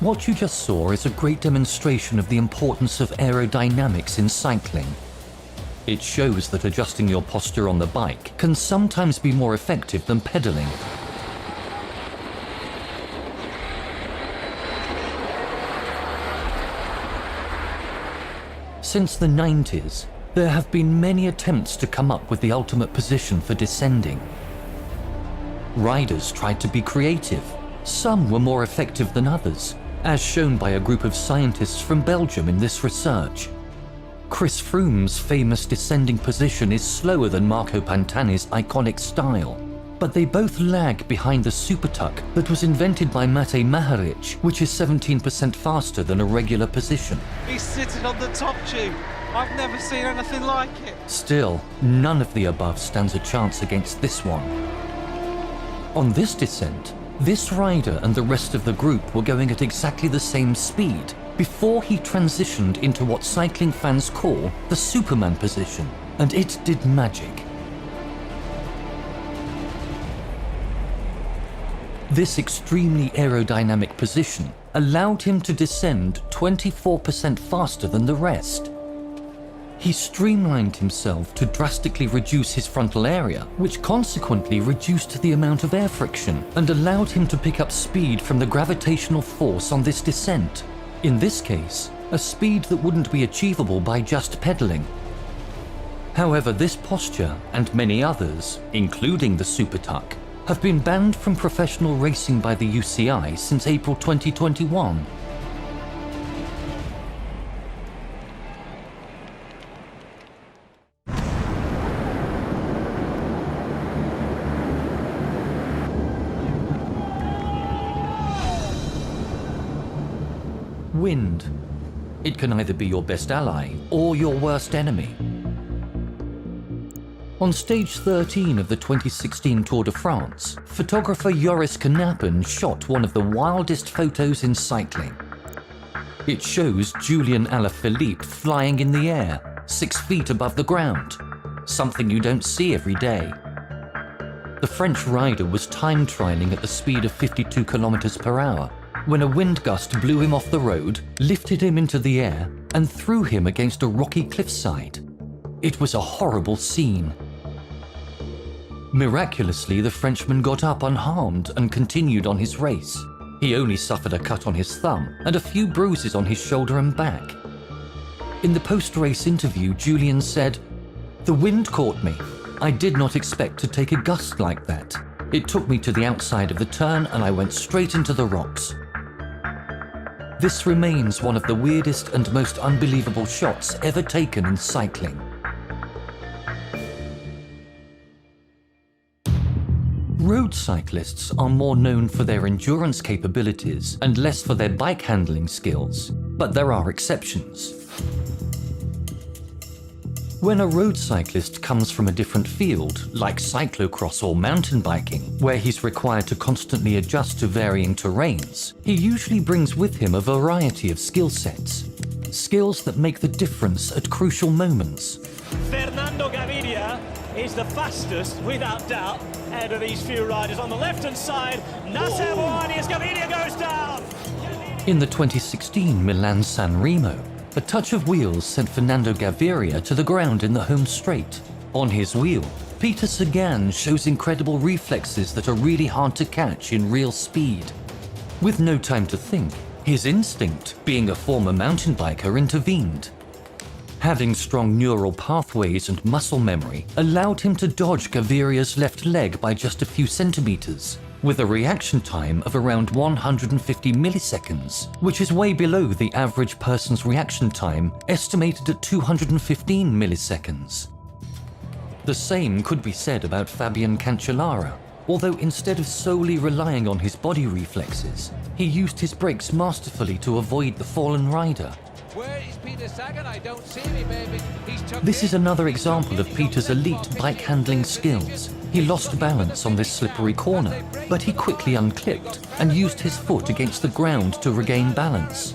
What you just saw is a great demonstration of the importance of aerodynamics in cycling. It shows that adjusting your posture on the bike can sometimes be more effective than pedaling. Since the 90s, there have been many attempts to come up with the ultimate position for descending. Riders tried to be creative. Some were more effective than others, as shown by a group of scientists from Belgium in this research. Chris Froome's famous descending position is slower than Marco Pantani's iconic style, but they both lag behind the supertuck that was invented by Matej Maharic, which is 17% faster than a regular position. He's sitting on the top tube. I've never seen anything like it. Still, none of the above stands a chance against this one. On this descent, this rider and the rest of the group were going at exactly the same speed before he transitioned into what cycling fans call the Superman position, and it did magic. This extremely aerodynamic position allowed him to descend 24% faster than the rest. He streamlined himself to drastically reduce his frontal area, which consequently reduced the amount of air friction and allowed him to pick up speed from the gravitational force on this descent. In this case, a speed that wouldn't be achievable by just pedaling. However, this posture and many others, including the Supertuck, have been banned from professional racing by the UCI since April 2021. Wind. It can either be your best ally or your worst enemy. On stage 13 of the 2016 Tour de France, photographer Joris Knappen shot one of the wildest photos in cycling. It shows Julian Alaphilippe flying in the air, 6 feet above the ground, something you don't see every day. The French rider was time trialing at the speed of 52 kilometers per hour when a wind gust blew him off the road, lifted him into the air, and threw him against a rocky cliffside. It was a horrible scene. Miraculously, the Frenchman got up unharmed and continued on his race. He only suffered a cut on his thumb and a few bruises on his shoulder and back. In the post-race interview, Julian said, "The wind caught me. I did not expect to take a gust like that. It took me to the outside of the turn and I went straight into the rocks." This remains one of the weirdest and most unbelievable shots ever taken in cycling. Road cyclists are more known for their endurance capabilities and less for their bike handling skills, but there are exceptions. When a road cyclist comes from a different field, like cyclocross or mountain biking, where he's required to constantly adjust to varying terrains, he usually brings with him a variety of skill sets. Skills that make the difference at crucial moments. Fernando Gaviria is the fastest, without doubt, out of these few riders. On the left-hand side, Nacer Bouhanni as Gaviria goes down. In the 2016 Milan-San Remo, a touch of wheels sent Fernando Gaviria to the ground in the home straight. On his wheel, Peter Sagan shows incredible reflexes that are really hard to catch in real speed. With no time to think, his instinct, being a former mountain biker, intervened. Having strong neural pathways and muscle memory allowed him to dodge Gaviria's left leg by just a few centimeters, with a reaction time of around 150 milliseconds, which is way below the average person's reaction time, estimated at 215 milliseconds. The same could be said about Fabian Cancellara, although instead of solely relying on his body reflexes, he used his brakes masterfully to avoid the fallen rider. Where is Peter Sagan? I don't see him, baby. This is another example of Peter's elite bike handling skills. He lost balance on this slippery corner, but he quickly unclipped and used his foot against the ground to regain balance.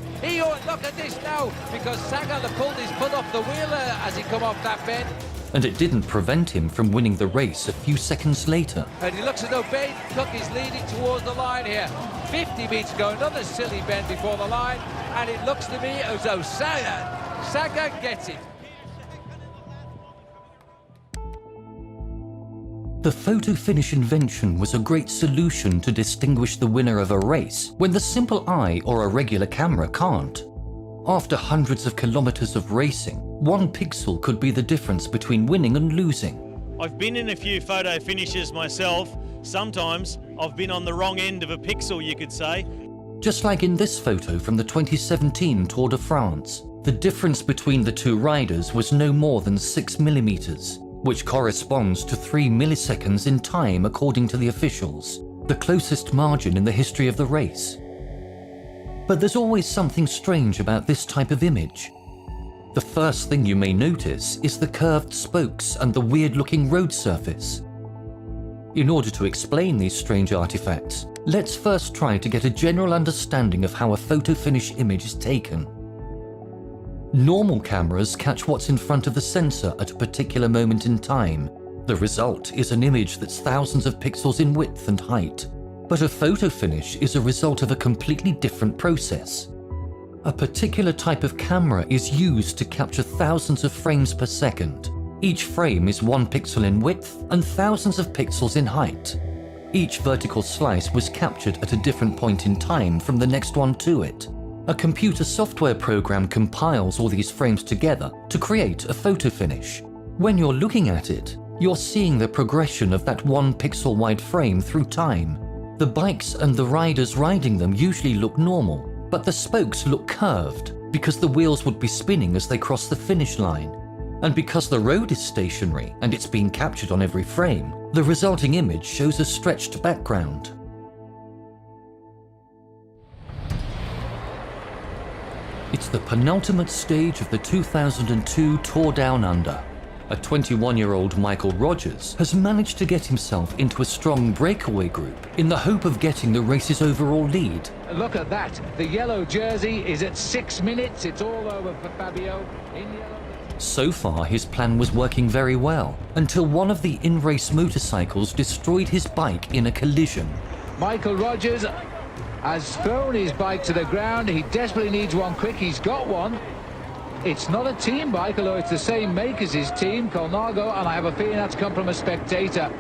Look at this now, because Sagan pulled his foot off the wheel as he come off that bend. And it didn't prevent him from winning the race a few seconds later. And he looks as though Baden Cook is leading towards the line here. 50 metres to go, another silly bend before the line, and it looks to me as though Sagan gets it. The photo finish invention was a great solution to distinguish the winner of a race when the simple eye or a regular camera can't. After hundreds of kilometers of racing, one pixel could be the difference between winning and losing. I've been in a few photo finishes myself. Sometimes I've been on the wrong end of a pixel, you could say. Just like in this photo from the 2017 Tour de France, the difference between the two riders was no more than 6 millimeters, which corresponds to 3 milliseconds in time according to the officials, the closest margin in the history of the race. But there's always something strange about this type of image. The first thing you may notice is the curved spokes and the weird-looking road surface. In order to explain these strange artifacts, let's first try to get a general understanding of how a photo finish image is taken. Normal cameras catch what's in front of the sensor at a particular moment in time. The result is an image that's thousands of pixels in width and height. But a photo finish is a result of a completely different process. A particular type of camera is used to capture thousands of frames per second. Each frame is 1 pixel in width and thousands of pixels in height. Each vertical slice was captured at a different point in time from the next one to it. A computer software program compiles all these frames together to create a photo finish. When you're looking at it, you're seeing the progression of that 1 pixel wide frame through time. The bikes and the riders riding them usually look normal, but the spokes look curved because the wheels would be spinning as they cross the finish line. And because the road is stationary and it's being captured on every frame, the resulting image shows a stretched background. It's the penultimate stage of the 2002 Tour Down Under. A 21-year-old Michael Rogers has managed to get himself into a strong breakaway group in the hope of getting the race's overall lead. Look at that. The yellow jersey is at 6 minutes. It's all over for Fabio. In yellow. So far, his plan was working very well, until one of the in-race motorcycles destroyed his bike in a collision. Michael Rogers has thrown his bike to the ground. He desperately needs one quick. He's got one. It's not a team bike, although it's the same make as his team, Colnago, and I have a feeling that's come from a spectator.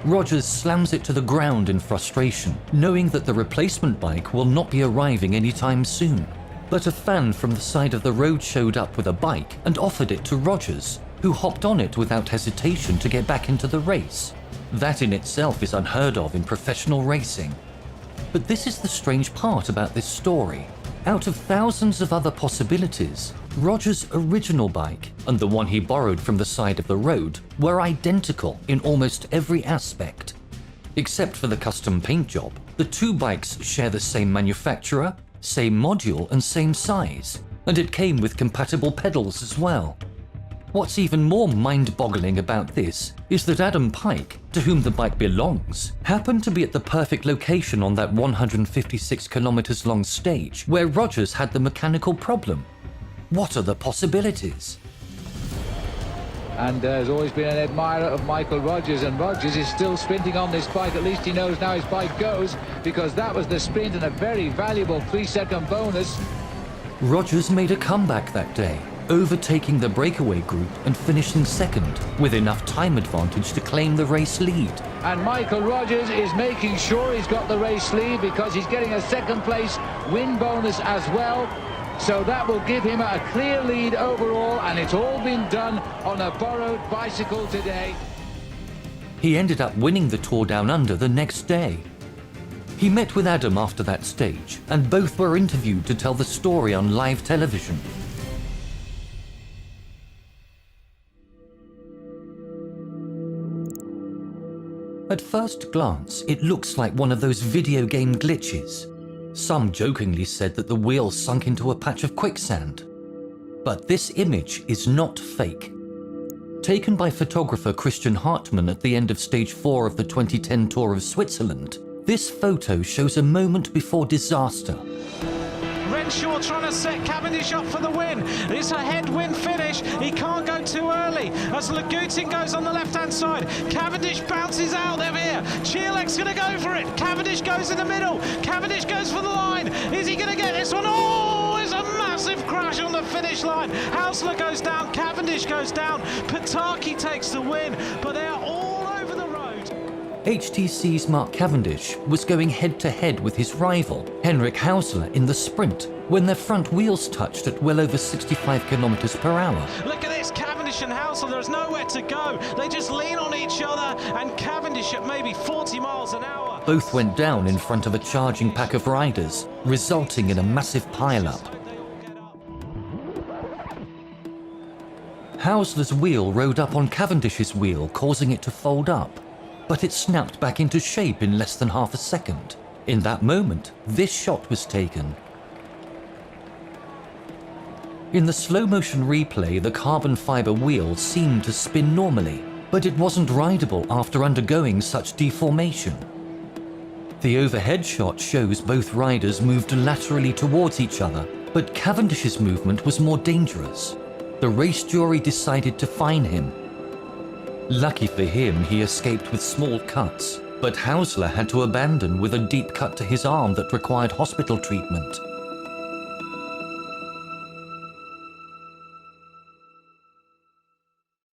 Rogers slams it to the ground in frustration, knowing that the replacement bike will not be arriving anytime soon. But a fan from the side of the road showed up with a bike and offered it to Rogers, who hopped on it without hesitation to get back into the race. That in itself is unheard of in professional racing. But this is the strange part about this story. Out of thousands of other possibilities, Rogers' original bike and the one he borrowed from the side of the road were identical in almost every aspect. Except for the custom paint job, the two bikes share the same manufacturer, same module and same size, and it came with compatible pedals as well. What's even more mind-boggling about this is that Adam Pike, to whom the bike belongs, happened to be at the perfect location on that 156 kilometers long stage where Rogers had the mechanical problem. What are the possibilities? And has always been an admirer of Michael Rogers, and Rogers is still sprinting on this bike. At least he knows now his bike goes, because that was the sprint and a very valuable 3-second bonus. Rogers made a comeback that day, overtaking the breakaway group and finishing second, with enough time advantage to claim the race lead. And Michael Rogers is making sure he's got the race lead because he's getting a second place win bonus as well. So that will give him a clear lead overall, and it's all been done on a borrowed bicycle today. He ended up winning the Tour Down Under the next day. He met with Adam after that stage, and both were interviewed to tell the story on live television. At first glance, it looks like one of those video game glitches. Some jokingly said that the wheel sunk into a patch of quicksand. But this image is not fake. Taken by photographer Christian Hartmann at the end of stage 4 of the 2010 Tour of Switzerland, this photo shows a moment before disaster. Renshaw trying to set Cavendish up for the win. It's a headwind finish. He can't go too early as Lagutin goes on the left-hand side. Cavendish bounces out of here. Chierlek's going to go for it. Cavendish goes in the middle. Cavendish goes for the line. Is he going to get this one? Oh, it's a massive crash on the finish line. Hausler goes down. Cavendish goes down. Pataki takes the win, but they're all over the road. HTC's Mark Cavendish was going head-to-head with his rival, Henrik Hausler, in the sprint when their front wheels touched at well over 65 kilometers per hour. Look at this, Cavendish and Hausler, there's nowhere to go. They just lean on each other, and Cavendish at maybe 40 miles an hour. Both went down in front of a charging pack of riders, resulting in a massive pile-up. Hausler's wheel rode up on Cavendish's wheel, causing it to fold up, but it snapped back into shape in less than half a second. In that moment, this shot was taken. In the slow-motion replay, the carbon fiber wheel seemed to spin normally, but it wasn't rideable after undergoing such deformation. The overhead shot shows both riders moved laterally towards each other, but Cavendish's movement was more dangerous. The race jury decided to fine him. Lucky for him, he escaped with small cuts, but Hausler had to abandon with a deep cut to his arm that required hospital treatment.